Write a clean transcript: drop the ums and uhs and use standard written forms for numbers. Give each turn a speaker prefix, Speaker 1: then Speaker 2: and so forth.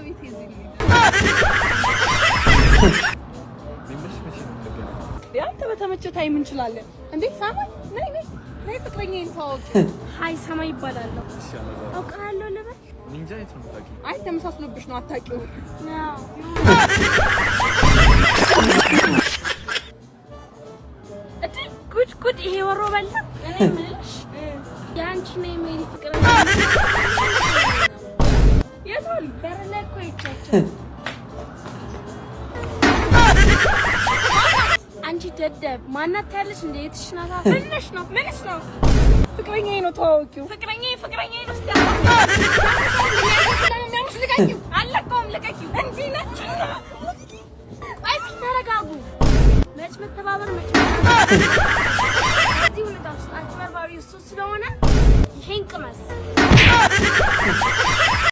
Speaker 1: ቤት ይዘኝ
Speaker 2: ቢምሽ መቼ ነው የምትገናኘው?
Speaker 1: ያንተ በተመቸህ ታይም እንችላለን እንዴ ሳማይ ነይ ፍቅረኛዬን ታውቂ
Speaker 3: ሃይ ሰማይ ይባላል
Speaker 2: እሺ አመዛ
Speaker 3: አውቃለሁ ልበል
Speaker 2: ኒንጃ የት ነው የምታውቂው?
Speaker 1: አይ ተመሳስሎብሽ ነው አታውቂው
Speaker 3: ነው ጉድ ይሄ ወሮ በላ እኔ ምንሽ ያንቺ ነው የሜሪ ፍቅረኛ
Speaker 1: የታል
Speaker 3: በረለኮ ይቻቻ አንቺ ደደብ ማናት ያለሽ እንደ የትሽናታ ምንሽ ነው ፍቅረኛዬ ነው ታውቂው
Speaker 1: ፍቅረኛዬ ነው